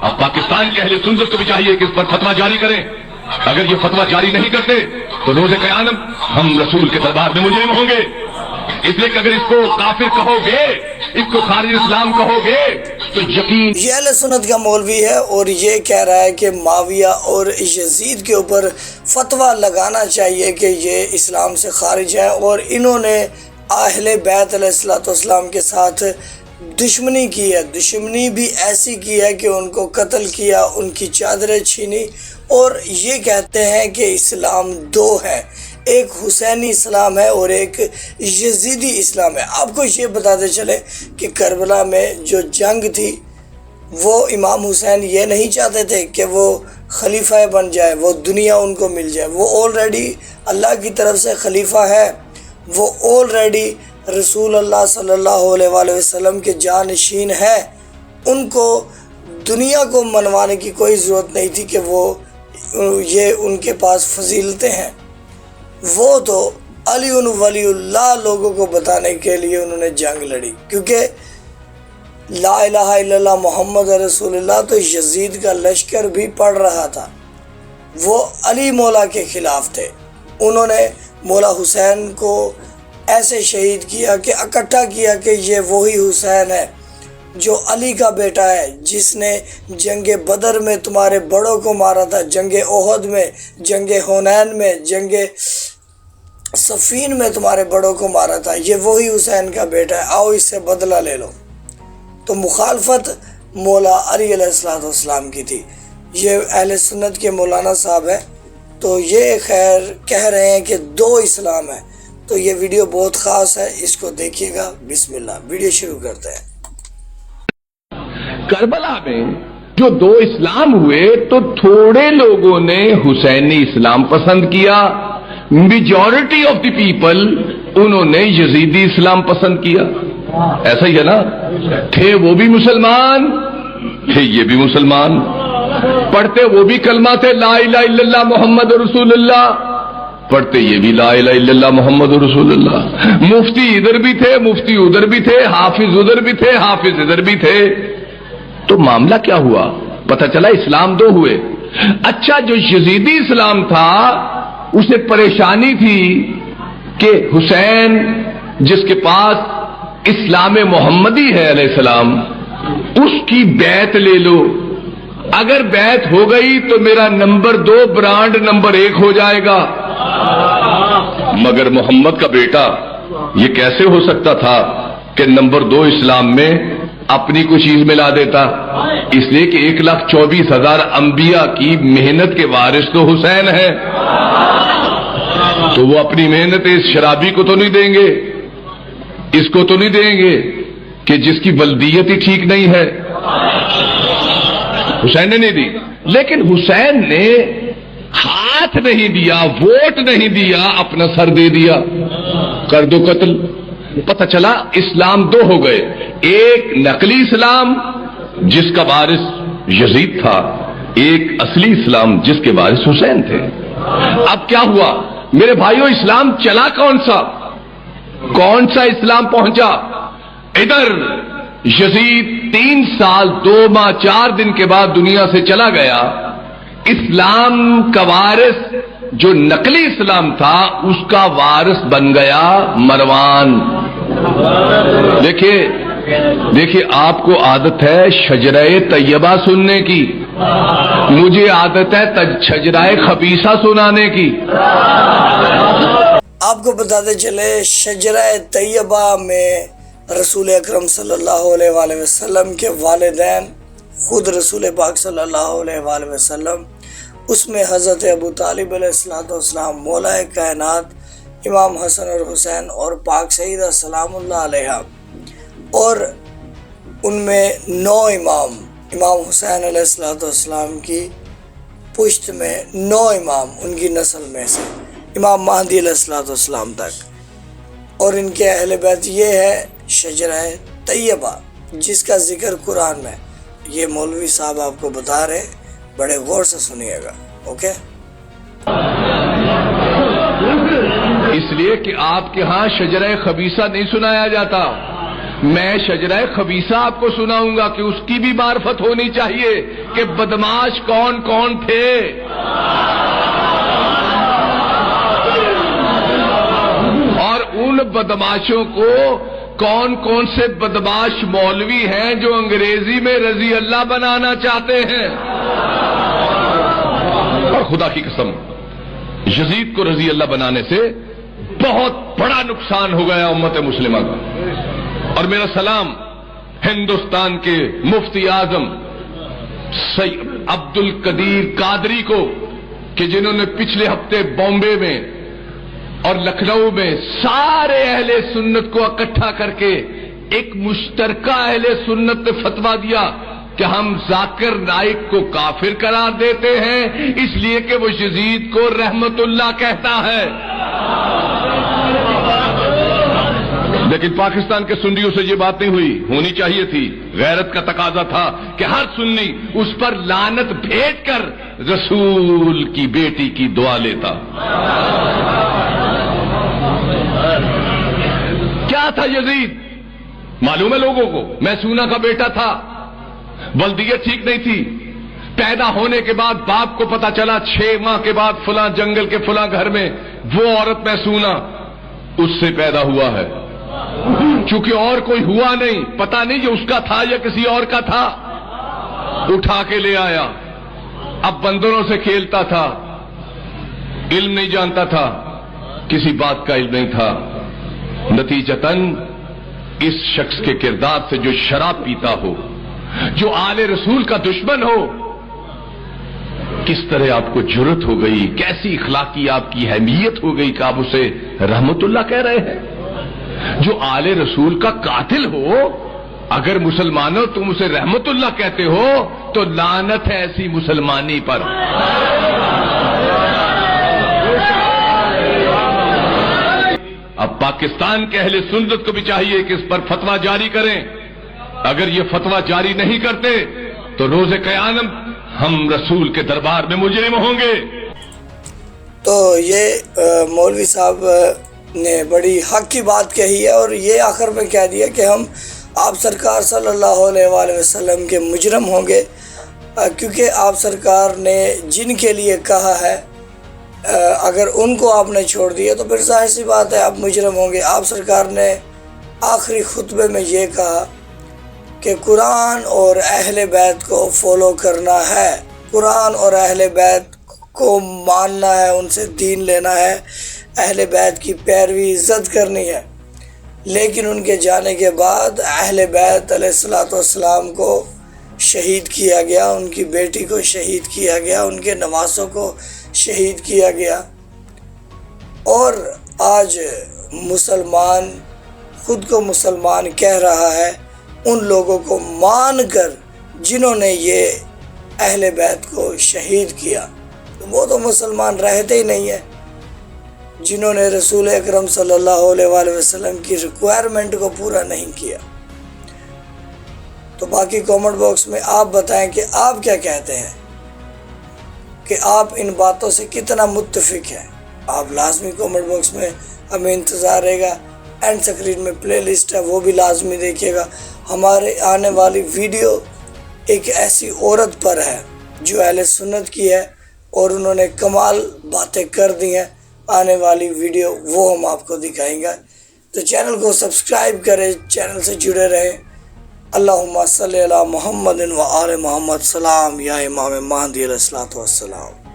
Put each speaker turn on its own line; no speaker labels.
اب پاکستان کے اہل سنت کو بھی چاہیے کہ اس پر فتویٰ جاری کریں. اگر یہ فتویٰ جاری نہیں کرتے تو روز قیامت ہم رسول کے دربار میں مجرم ہوں گے. اس لیے کہ اگر اس کو کافر کہو گے، اس کو خارج اسلام کہو گے تو یقین.
یہ اہل سنت کا مولوی ہے اور یہ کہہ رہا ہے کہ معاویہ اور یزید کے اوپر فتویٰ لگانا چاہیے کہ یہ اسلام سے خارج ہے، اور انہوں نے اہل بیت علیہ الصلوۃ والسلام کے ساتھ دشمنی کی ہے. دشمنی بھی ایسی کی ہے کہ ان کو قتل کیا، ان کی چادریں چھینی، اور یہ کہتے ہیں کہ اسلام دو ہے، ایک حسینی اسلام ہے اور ایک یزیدی اسلام ہے. آپ کو یہ بتاتے چلے کہ کربلا میں جو جنگ تھی وہ امام حسین یہ نہیں چاہتے تھے کہ وہ خلیفہ بن جائے، وہ دنیا ان کو مل جائے. وہ آلریڈی اللہ کی طرف سے خلیفہ ہے، وہ آلریڈی رسول اللہ صلی اللہ علیہ وآلہ وسلم کے جانشین ہے. ان کو دنیا کو منوانے کی کوئی ضرورت نہیں تھی کہ وہ یہ ان کے پاس فضیلتیں ہیں. وہ تو علی ولی اللہ لوگوں کو بتانے کے لیے انہوں نے جنگ لڑی، کیونکہ لا الہ الا اللہ محمد رسول اللہ تو یزید کا لشکر بھی پڑھ رہا تھا. وہ علی مولا کے خلاف تھے. انہوں نے مولا حسین کو ایسے شہید کیا کہ اکٹھا کیا کہ یہ وہی حسین ہے جو علی کا بیٹا ہے، جس نے جنگ بدر میں تمہارے بڑوں کو مارا تھا، جنگ احد میں، جنگ حنین میں، جنگ صفین میں تمہارے بڑوں کو مارا تھا. یہ وہی حسین کا بیٹا ہے، آؤ اس سے بدلہ لے لو. تو مخالفت مولا علی علیہ الصلوۃ والسلام کی تھی. یہ اہل سنت کے مولانا صاحب ہے، تو یہ خیر کہہ رہے ہیں کہ دو اسلام ہے. تو یہ ویڈیو بہت خاص ہے، اس کو دیکھیے گا. بسم اللہ، ویڈیو شروع کرتے ہیں.
کربلا میں جو دو اسلام ہوئے تو تھوڑے لوگوں نے حسینی اسلام پسند کیا، میجورٹی آف دی پیپل انہوں نے یزیدی اسلام پسند کیا. ایسا ہی ہے نا؟ تھے وہ بھی مسلمان، تھے یہ بھی مسلمان، پڑھتے وہ بھی کلمہ تھے لا الہ الا اللہ محمد رسول اللہ، پڑھتے یہ بھی لا الہ الا اللہ محمد رسول اللہ. مفتی ادھر بھی تھے، مفتی ادھر بھی تھے، حافظ ادھر بھی تھے، حافظ ادھر بھی تھے. تو معاملہ کیا ہوا؟ پتہ چلا اسلام دو ہوئے. اچھا، جو یزیدی اسلام تھا اسے پریشانی تھی کہ حسین جس کے پاس اسلام محمدی ہے علیہ السلام، اس کی بیعت لے لو. اگر بیعت ہو گئی تو میرا نمبر 2 برانڈ نمبر 1 ہو جائے گا. مگر محمد کا بیٹا یہ کیسے ہو سکتا تھا کہ نمبر 2 اسلام میں اپنی کوئی چیز ملا دیتا؟ اس لیے کہ 1,24,000 انبیاء کی محنت کے وارث تو حسین ہے، تو وہ اپنی محنت اس شرابی کو تو نہیں دیں گے، اس کو تو نہیں دیں گے کہ جس کی بلدیت ہی ٹھیک نہیں ہے. حسین نے نہیں دی، لیکن حسین نے ہاتھ نہیں دیا، ووٹ نہیں دیا، اپنا سر دے دیا. کر دو قتل. پتہ چلا اسلام دو ہو گئے، ایک نقلی اسلام جس کا وارث یزید تھا، ایک اصلی اسلام جس کے وارث حسین تھے. اب کیا ہوا میرے بھائیو؟ اسلام چلا کون سا اسلام پہنچا؟ ادھر یزید 3 سال 2 ماہ 4 دن کے بعد دنیا سے چلا گیا. اسلام کا وارث جو نقلی اسلام تھا اس کا وارث بن گیا مروان. دیکھیے آپ کو عادت ہے شجرہ طیبہ سننے کی، مجھے عادت ہے شجرہ خبیثہ سنانے کی.
آپ کو بتاتے چلے شجرہ طیبہ میں رسول اکرم صلی اللہ علیہ وآلہ وسلم کے والدین، خود رسول پاک صلی اللہ علیہ وآلہ وسلم، اس میں حضرت ابو طالب علیہ السلام، مولا کائنات امام حسن اور حسین اور پاک سیدہ سلام اللہ علیہ، اور ان میں 9 امام حسین علیہ السلام کی پشت میں 9 امام ان کی نسل میں سے امام مہدی علیہ السلام تک. اور ان کے اہل بیت یہ ہے شجرہ طیبہ جس کا ذکر قرآن میں. یہ مولوی صاحب آپ کو بتا رہے، بڑے غور سے سنیے گا. اوکے؟
اس لیے کہ آپ کے ہاں شجرہ خبیثہ نہیں سنایا جاتا. میں شجرہ خبیثہ آپ کو سناؤں گا کہ اس کی بھی معرفت ہونی چاہیے کہ بدماش کون کون تھے. اور ان بدماشوں کو کون کون سے بدماش مولوی ہیں جو انگریزی میں رضی اللہ بنانا چاہتے ہیں. اور خدا کی قسم یزید کو رضی اللہ بنانے سے بہت بڑا نقصان ہو گیا امت مسلمہ کا. اور میرا سلام ہندوستان کے مفتی اعظم سید عبد القدیر قادری کو کہ جنہوں نے پچھلے ہفتے بامبے میں اور لکھنؤ میں سارے اہل سنت کو اکٹھا کر کے ایک مشترکہ اہل سنت نے فتویٰ دیا کہ ہم ذاکر نائک کو کافر قرار دیتے ہیں اس لیے کہ وہ یزید کو رحمت اللہ کہتا ہے. لیکن پاکستان کے سنیوں سے یہ بات نہیں ہوئی، ہونی چاہیے تھی. غیرت کا تقاضا تھا کہ ہر سنی اس پر لعنت بھیج کر رسول کی بیٹی کی دعا لیتا. کیا تھا یزید معلوم ہے لوگوں کو، میسونہ کا بیٹا تھا، بلدیت ٹھیک نہیں تھی. پیدا ہونے کے بعد باپ کو پتا چلا 6 ماہ کے بعد فلاں جنگل کے فلاں گھر میں وہ عورت میسونہ اس سے پیدا ہوا ہے. چونکہ اور کوئی ہوا نہیں، پتا نہیں یہ اس کا تھا یا کسی اور کا تھا، اٹھا کے لے آیا. اب بندروں سے کھیلتا تھا، علم نہیں جانتا تھا، کسی بات کا علم نہیں تھا. نتیجتاً اس شخص کے کردار سے جو شراب پیتا ہو، جو آل رسول کا دشمن ہو، کس طرح آپ کو جرت ہو گئی، کیسی اخلاقی آپ کی اہمیت ہو گئی کہ آپ اسے رحمت اللہ کہہ رہے ہیں. جو آل رسول کا قاتل ہو اگر مسلمانوں تم اسے رحمت اللہ کہتے ہو تو لعنت ہے ایسی مسلمانی پر. اب پاکستان کے اہل سنت کو بھی چاہیے کہ اس پر فتویٰ جاری کریں. اگر یہ فتویٰ جاری نہیں کرتے تو روز قیامت ہم رسول کے دربار میں مجرم ہوں گے.
تو یہ مولوی صاحب نے بڑی حق کی بات کہی ہے اور یہ آخر میں کہہ دیا کہ ہم آپ سرکار صلی اللہ علیہ وآلہ وسلم کے مجرم ہوں گے کیونکہ آپ سرکار نے جن کے لیے کہا ہے اگر ان کو آپ نے چھوڑ دیا تو پھر ظاہر سی بات ہے آپ مجرم ہوں گے. آپ سرکار نے آخری خطبے میں یہ کہا کہ قرآن اور اہل بیت کو فالو کرنا ہے، قرآن اور اہل بیت کو ماننا ہے، ان سے دین لینا ہے، اہل بیت کی پیروی عزت کرنی ہے. لیکن ان کے جانے کے بعد اہل بیت علیہ الصلوۃ والسلام کو شہید کیا گیا، ان کی بیٹی کو شہید کیا گیا، ان کے نواسوں کو شہید کیا گیا. اور آج مسلمان خود کو مسلمان کہہ رہا ہے ان لوگوں کو مان کر جنہوں نے یہ اہل بیت کو شہید کیا. وہ تو مسلمان رہتے ہی نہیں ہیں جنہوں نے رسول اکرم صلی اللہ علیہ وآلہ وسلم کی ریکوائرمنٹ کو پورا نہیں کیا. تو باقی کامنٹ باکس میں آپ بتائیں کہ آپ کیا کہتے ہیں، کہ آپ ان باتوں سے کتنا متفق ہیں. آپ لازمی کامنٹ باکس میں ہمیں انتظار رہے گا. اینڈ سکرین میں پلے لسٹ ہے وہ بھی لازمی دیکھیے گا. ہمارے آنے والی ویڈیو ایک ایسی عورت پر ہے جو اہل سنت کی ہے اور انہوں نے کمال باتیں کر دی ہیں. آنے والی ویڈیو وہ ہم آپ کو دکھائیں گے. تو چینل کو سبسکرائب کریں، چینل سے جڑے رہیں. اللہم صلی علی محمد و آل محمد. سلام یا امام مہدی علیہ الصلوۃ والسلام.